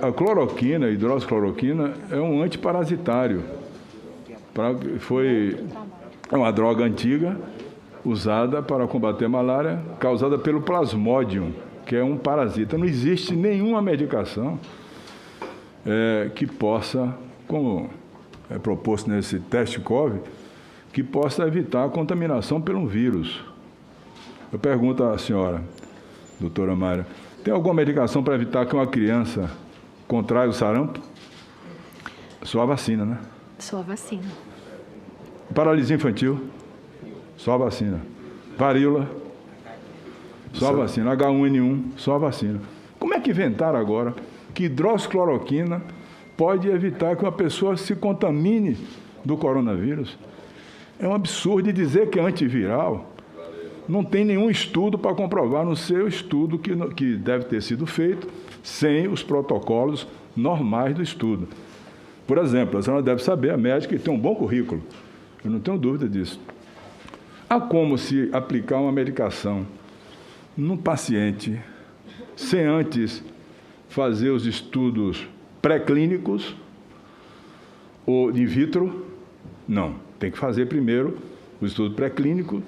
A cloroquina, a hidroxicloroquina, é um antiparasitário. É uma droga antiga usada para combater a malária, causada pelo Plasmodium, que é um parasita. Não existe nenhuma medicação que possa, como é proposto nesse teste COVID, que possa evitar a contaminação pelo vírus. Eu pergunto à senhora, doutora Mayra, tem alguma medicação para evitar que uma criança contraia o sarampo? Só a vacina, né? Só a vacina. Paralisia infantil? Só a vacina. Varíola? Só a vacina. H1N1? Só a vacina. Como é que inventaram agora que hidroxicloroquina pode evitar que uma pessoa se contamine do coronavírus? É um absurdo dizer que é antiviral. Não tem nenhum estudo para comprovar no seu estudo que deve ter sido feito sem os protocolos normais do estudo. Por exemplo, a senhora deve saber, a médica, que tem um bom currículo. Eu não tenho dúvida disso. Há como se aplicar uma medicação num paciente sem antes fazer os estudos pré-clínicos ou in vitro? Não. Tem que fazer primeiro o estudo pré-clínico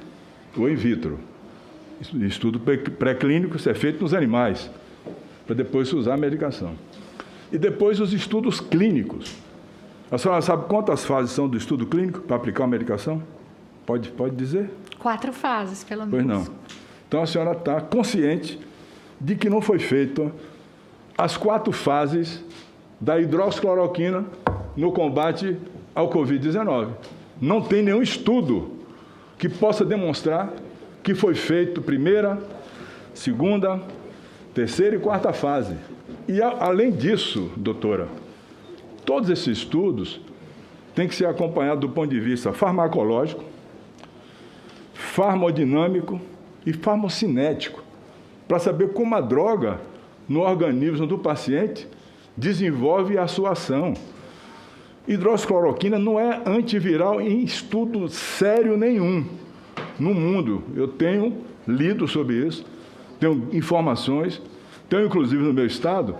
ou in vitro. Estudo pré-clínico, isso é feito nos animais, para depois se usar a medicação. E depois os estudos clínicos. A senhora sabe quantas fases são do estudo clínico para aplicar uma medicação? Pode dizer? 4 fases, pelo menos. Pois não. Então a senhora está consciente de que não foi feito as 4 fases da hidroxicloroquina no combate ao Covid-19. Não tem nenhum estudo que possa demonstrar que foi feito primeira, segunda, terceira e quarta fase. E, além disso, doutora, todos esses estudos têm que ser acompanhados do ponto de vista farmacológico, farmodinâmico e farmocinético, para saber como a droga, no organismo do paciente, desenvolve a sua ação. Hidroxicloroquina não é antiviral em estudo sério nenhum no mundo. Eu tenho lido sobre isso, tenho informações, tenho inclusive no meu estado,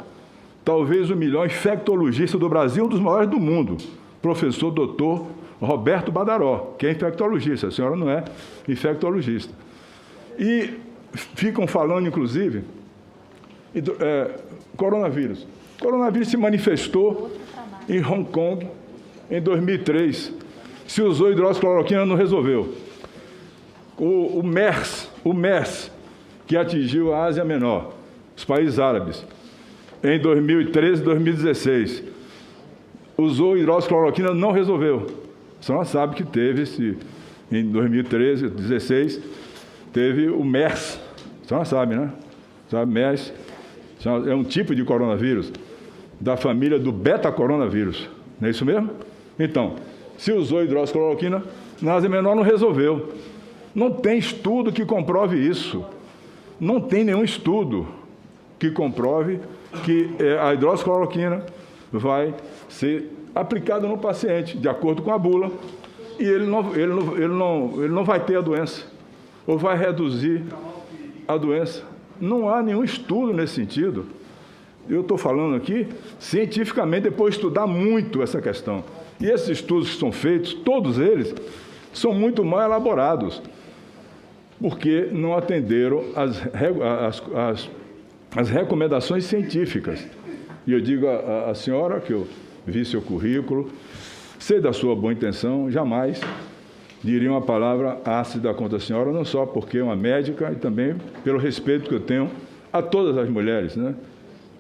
talvez o melhor infectologista do Brasil, um dos maiores do mundo, professor doutor Roberto Badaró, que é infectologista, a senhora não é infectologista. E ficam falando, inclusive, coronavírus. O coronavírus se manifestou em Hong Kong em 2003. Se usou hidroxicloroquina, não resolveu. O MERS, que atingiu a Ásia Menor, os países árabes, em 2013 e 2016, usou hidroxicloroquina, não resolveu. A senhora sabe que teve, em 2013 e 2016, teve o MERS. A senhora sabe, né? Sabe, MERS é um tipo de coronavírus da família do beta-coronavírus. Não é isso mesmo? Então, se usou hidroxicloroquina, na Ásia Menor não resolveu. Não tem estudo que comprove isso. Não tem nenhum estudo que comprove que a hidroxicloroquina vai ser aplicada no paciente, de acordo com a bula, e ele não vai ter a doença, ou vai reduzir a doença. Não há nenhum estudo nesse sentido. Eu estou falando aqui cientificamente, depois de estudar muito essa questão. E esses estudos que são feitos, todos eles, são muito mal elaborados, porque não atenderam as recomendações científicas. E eu digo à senhora, que eu vi seu currículo, sei da sua boa intenção, jamais diria uma palavra ácida contra a senhora, não só porque é uma médica, e também pelo respeito que eu tenho a todas as mulheres, né?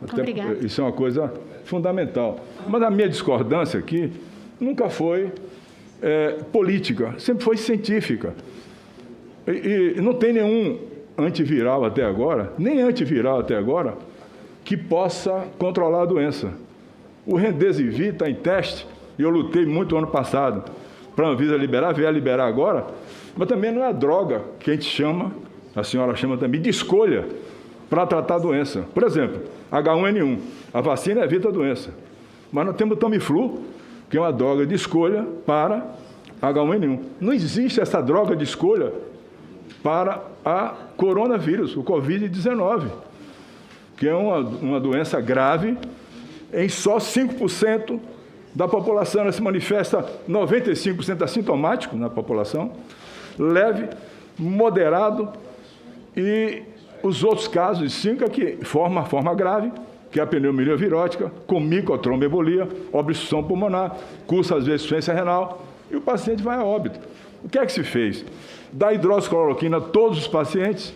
Até, isso é uma coisa fundamental. Mas a minha discordância aqui nunca foi política, sempre foi científica. E não tem nenhum antiviral até agora, nem antiviral até agora, que possa controlar a doença. O Remdesivir está em teste, e eu lutei muito ano passado para a Anvisa liberar, vier liberar agora, mas também não é a droga que a gente chama, a senhora chama também, de escolha para tratar a doença. Por exemplo, H1N1, a vacina evita a doença, mas nós temos o Tamiflu, que é uma droga de escolha para H1N1. Não existe essa droga de escolha para a coronavírus, o Covid-19. que é uma doença grave, em só 5% da população. Ela se manifesta 95% assintomático na população, leve, moderado, e os outros casos, 5 é que forma a forma grave, que é a pneumonia virótica, com micotromboembolia, obstrução pulmonar, cursa às vezes insuficiência renal, e o paciente vai a óbito. O que é que se fez? Dá hidroxicloroquina a todos os pacientes,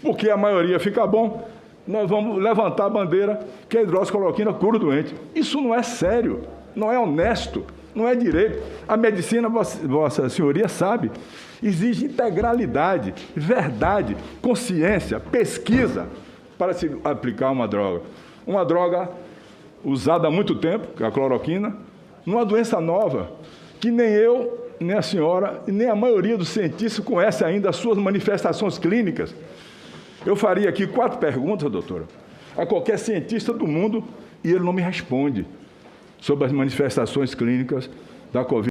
porque a maioria fica bom, nós vamos levantar a bandeira que a hidroxicloroquina cura o doente. Isso não é sério, não é honesto, não é direito. A medicina, Vossa Senhoria sabe, exige integralidade, verdade, consciência, pesquisa para se aplicar uma droga. Uma droga usada há muito tempo, que é a cloroquina, numa doença nova, que nem eu, nem a senhora, e nem a maioria dos cientistas conhece ainda as suas manifestações clínicas. Eu faria aqui 4 perguntas, doutora, a qualquer cientista do mundo, e ele não me responde sobre as manifestações clínicas da Covid.